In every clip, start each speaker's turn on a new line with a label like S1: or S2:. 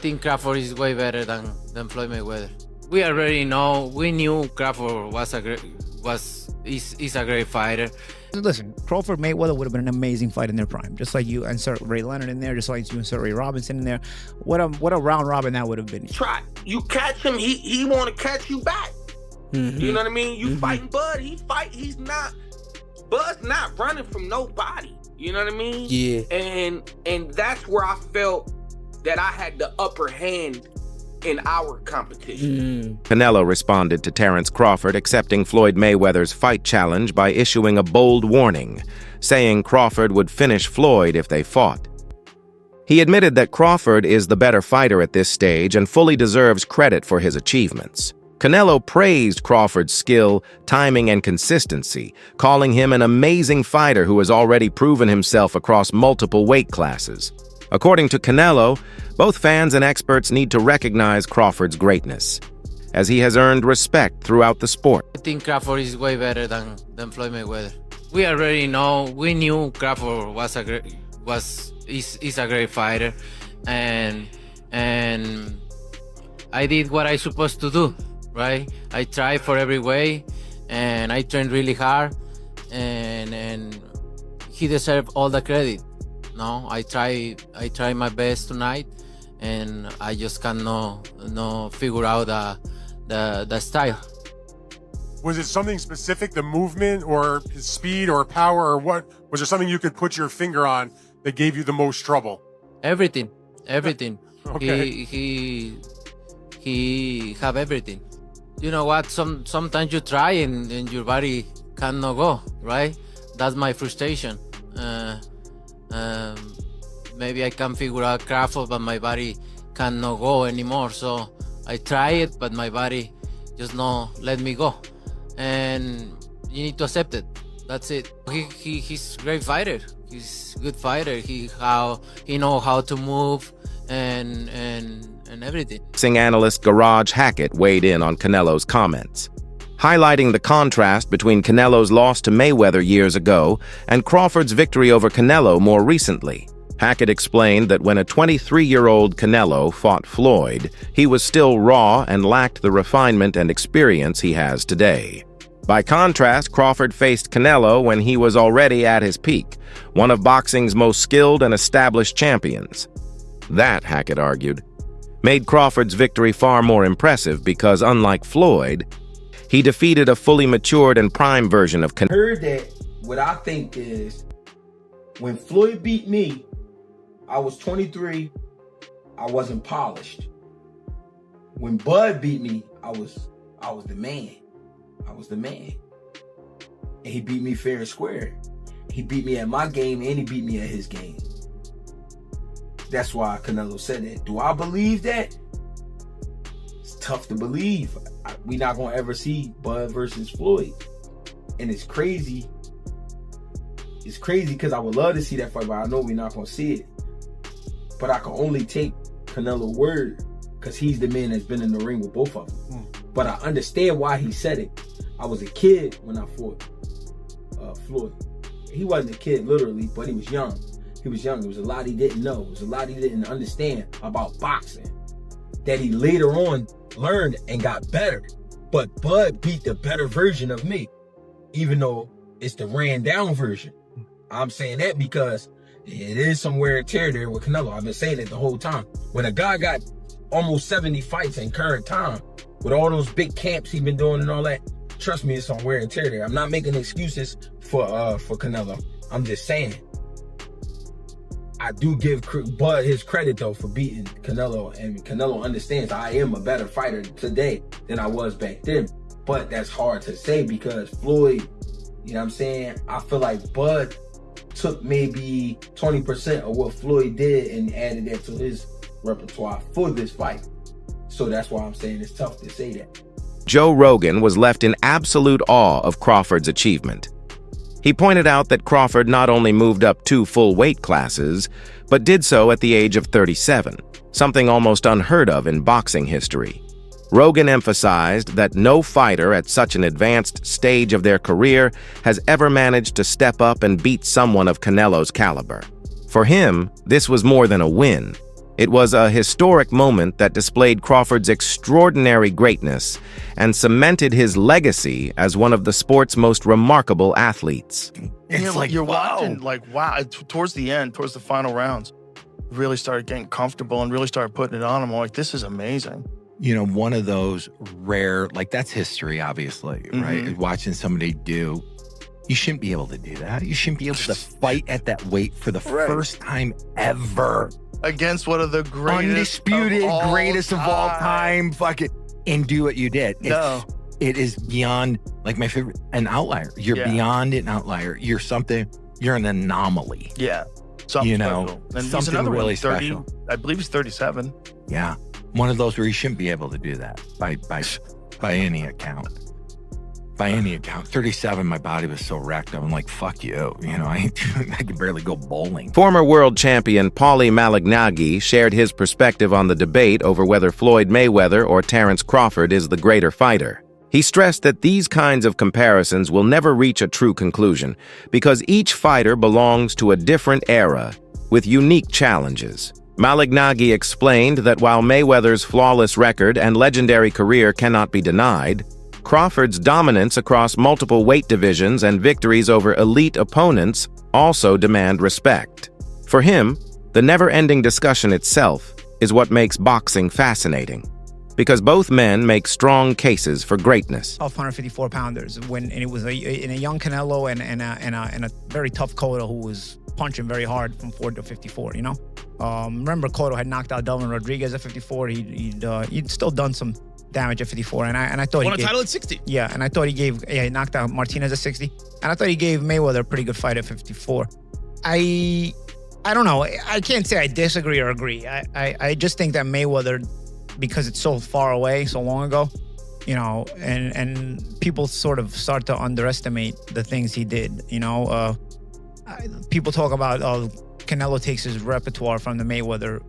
S1: think Crawford is way better than Floyd Mayweather. We already know. We knew Crawford is a great fighter.
S2: Listen, Crawford Mayweather would have been an amazing fight in their prime. Just like you insert Ray Leonard in there, just like you insert Ray Robinson in there. What a round robin that would have been.
S3: Try. You catch him, he want to catch you back.
S2: Mm-hmm.
S3: You know what I mean? You fighting Bud, he's not. Bud's not running from nobody. You know what I mean?
S4: Yeah.
S3: And that's where I felt that I had the upper hand in our competition.
S5: Canelo responded to Terence Crawford accepting Floyd Mayweather's fight challenge by issuing a bold warning, saying Crawford would finish Floyd if they fought. He admitted that Crawford is the better fighter at this stage and fully deserves credit for his achievements. Canelo praised Crawford's skill, timing, and consistency, calling him an amazing fighter who has already proven himself across multiple weight classes. According to Canelo, both fans and experts need to recognize Crawford's greatness, as he has earned respect throughout the sport.
S1: I think Crawford is way better than Floyd Mayweather. We already know. We knew Crawford is a great fighter, and I did what I supposed to do. Right, I tried for every way, and I trained really hard, and he deserved all the credit. No, I try my best tonight, and I just cannot figure out the style.
S6: Was it something specific, the movement or his speed or power, or what? Was there something you could put your finger on that gave you the most trouble?
S1: Everything.
S6: Okay.
S1: He have everything. You know what? Sometimes you try and your body cannot go, right? That's my frustration. Maybe I can figure out Crawford, but my body cannot go anymore. So I try it, but my body just not let me go. And you need to accept it. That's it. He's a great fighter. He's a good fighter. He know how to move and everything.
S5: Boxing analyst Garage Hackett weighed in on Canelo's comments, highlighting the contrast between Canelo's loss to Mayweather years ago and Crawford's victory over Canelo more recently. Hackett explained that when a 23-year-old Canelo fought Floyd, he was still raw and lacked the refinement and experience he has today. By contrast, Crawford faced Canelo when he was already at his peak, one of boxing's most skilled and established champions. That, Hackett argued, made Crawford's victory far more impressive because, unlike Floyd, he defeated a fully matured and prime version of Canelo.
S4: Heard that what I think is when Floyd beat me, I was 23, I wasn't polished. When Bud beat me, I was the man. I was the man. And he beat me fair and square. He beat me at my game and he beat me at his game. That's why Canelo said that. Do I believe that? It's tough to believe. We're not going to ever see Bud versus Floyd. And it's crazy. It's crazy because I would love to see that fight, but I know we're not going to see it. But I can only take Canelo's word because he's the man that's been in the ring with both of them. But I understand why he said it. I was a kid when I fought Floyd. He wasn't a kid literally, but he was young. He was young. There was a lot he didn't know. There was a lot he didn't understand about boxing that he later on learned and got better. But Bud beat the better version of me, even though it's the ran down version. I'm saying that because it is some wear and tear there with Canelo. I've been saying it the whole time. When a guy got almost 70 fights in current time, with all those big camps he's been doing and all that, trust me, it's some wear and tear there. I'm not making excuses for Canelo. I'm just saying. I do give Bud his credit though for beating Canelo, and Canelo understands I am a better fighter today than I was back then. But that's hard to say because Floyd, you know what I'm saying? I feel like Bud took maybe 20% of what Floyd did and added that to his repertoire for this fight. So that's why I'm saying it's tough to say that.
S5: Joe Rogan was left in absolute awe of Crawford's achievement. He pointed out that Crawford not only moved up 2 full weight classes, but did so at the age of 37, something almost unheard of in boxing history. Rogan emphasized that no fighter at such an advanced stage of their career has ever managed to step up and beat someone of Canelo's caliber. For him, this was more than a win. It was a historic moment that displayed Crawford's extraordinary greatness and cemented his legacy as one of the sport's most remarkable athletes.
S7: It's like, you're watching, like, wow, towards the end, towards the final rounds, really started getting comfortable and really started putting it on him. I'm like, this is amazing.
S8: You know, one of those rare, like, that's history, obviously, right? Watching somebody do, you shouldn't be able to do that. You shouldn't be able to fight at that weight for the first time ever.
S7: Against one of the greatest,
S8: undisputed greatest of all time, fucking, and do what you did. It is beyond, like, my favorite, an outlier. You're beyond an outlier. You're an anomaly.
S7: Yeah. Something
S8: you know,
S7: special. And
S8: something
S7: he's another
S8: really
S7: one, 30,
S8: special.
S7: I believe he's 37.
S8: Yeah. One of those where you shouldn't be able to do that by any account. By any account. 37, my body was so wrecked. I'm like, fuck you. You know, I could barely go bowling.
S5: Former world champion Paulie Malignaggi shared his perspective on the debate over whether Floyd Mayweather or Terence Crawford is the greater fighter. He stressed that these kinds of comparisons will never reach a true conclusion because each fighter belongs to a different era with unique challenges. Malignaggi explained that while Mayweather's flawless record and legendary career cannot be denied, Crawford's dominance across multiple weight divisions and victories over elite opponents also demand respect. For him, the never-ending discussion itself is what makes boxing fascinating, because both men make strong cases for greatness.
S2: Of 154-pounders, and it was in a young Canelo and a very tough Cotto who was punching very hard from 40 to 54. You know, remember Cotto had knocked out Delvin Rodriguez at 54. He'd still done some damage at 54, and I thought
S9: won a title at 60.
S2: Yeah, and I thought he knocked out Martinez at 60, and I thought he gave Mayweather a pretty good fight at 54. I don't know. I can't say I disagree or agree. I just think that Mayweather, because it's so far away, so long ago, you know, and people sort of start to underestimate the things he did. You know, people talk about Canelo takes his repertoire from the Mayweather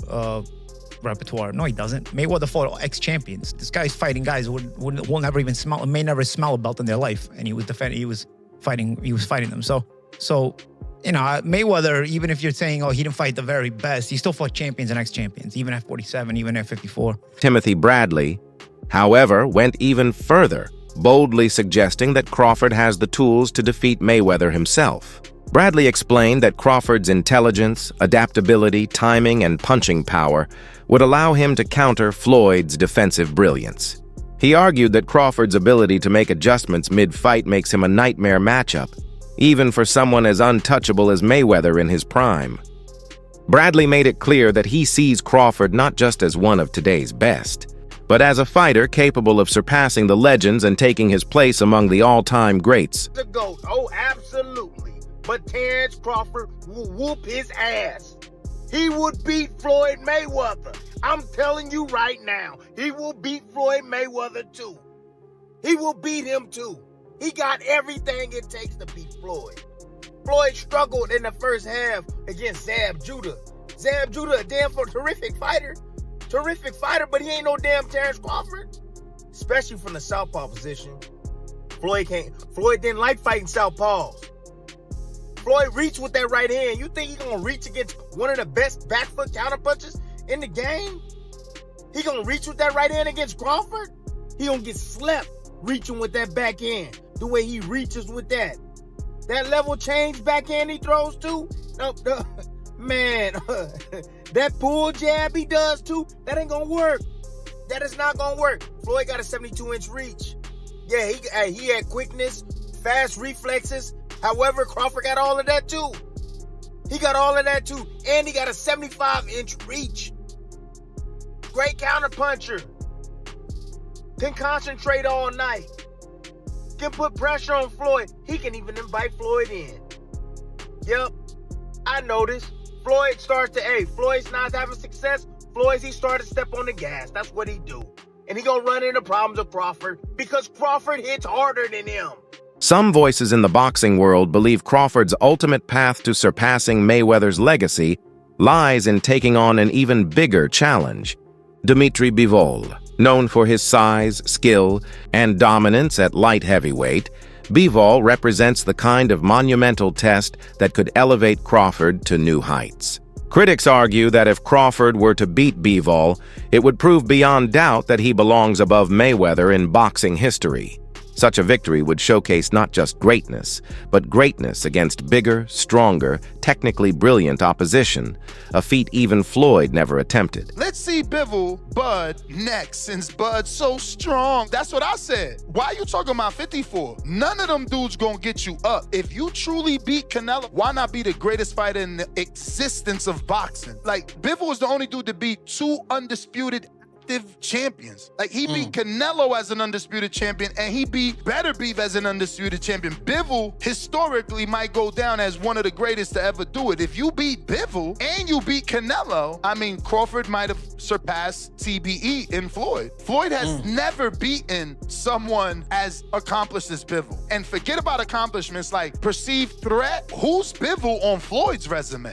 S2: repertoire. No, he doesn't. Mayweather fought ex-champions. This guy's fighting guys who will never even may never smell a belt in their life, and he was fighting them. So you know, Mayweather, even if you're saying, oh, he didn't fight the very best, he still fought champions and ex-champions, even at 47, even at 54.
S5: Timothy Bradley, however, went even further, boldly suggesting that Crawford has the tools to defeat Mayweather himself. Bradley explained that Crawford's intelligence, adaptability, timing, and punching power would allow him to counter Floyd's defensive brilliance. He argued that Crawford's ability to make adjustments mid-fight makes him a nightmare matchup, even for someone as untouchable as Mayweather in his prime. Bradley made it clear that he sees Crawford not just as one of today's best, but as a fighter capable of surpassing the legends and taking his place among the all-time greats.
S10: The GOAT, oh, absolutely. But Terence Crawford will whoop his ass. He would beat Floyd Mayweather. I'm telling you right now, he will beat Floyd Mayweather too. He will beat him too. He got everything it takes to beat Floyd. Floyd struggled in the first half against Zab Judah. Zab Judah, a damn terrific fighter, but he ain't no damn Terence Crawford. Especially from the southpaw position. Floyd didn't like fighting southpaws. Floyd reached with that right hand. You think he gonna reach against one of the best back foot counterpunchers in the game? He gonna reach with that right hand against Crawford? He gonna get slept reaching with that backhand. The way he reaches with that. That level change backhand he throws too. Man, that pull jab he does too, that ain't gonna work. That is not gonna work. Floyd got a 72-inch reach. Yeah, he had quickness, fast reflexes. However, Crawford got all of that too. He got all of that too. And he got a 75-inch reach. Great counterpuncher. Can concentrate all night. Can put pressure on Floyd. He can even invite Floyd in. Yep, I noticed. Floyd's not having success. He started to step on the gas. That's what he do. And he gonna run into problems with Crawford because Crawford hits harder than him.
S5: Some voices in the boxing world believe Crawford's ultimate path to surpassing Mayweather's legacy lies in taking on an even bigger challenge. Dimitri Bivol, known for his size, skill, and dominance at light heavyweight, Bivol represents the kind of monumental test that could elevate Crawford to new heights. Critics argue that if Crawford were to beat Bivol, it would prove beyond doubt that he belongs above Mayweather in boxing history. Such a victory would showcase not just greatness, but greatness against bigger, stronger, technically brilliant opposition, a feat even Floyd never attempted.
S9: Let's see Bivol, Bud, next, since Bud's so strong. That's what I said. Why you talking about 54? None of them dudes gonna get you up. If you truly beat Canelo, why not be the greatest fighter in the existence of boxing? Like, Bivol is the only dude to beat 2 undisputed champions. Like, he beat Canelo as an undisputed champion, and he beat Better Beef as an undisputed champion. Bivol historically might go down as one of the greatest to ever do it. If you beat Bivol and you beat Canelo, I mean, Crawford might have surpassed TBE in Floyd. Floyd has never beaten someone as accomplished as Bivol. And forget about accomplishments like perceived threat. Who's Bivol on Floyd's resume?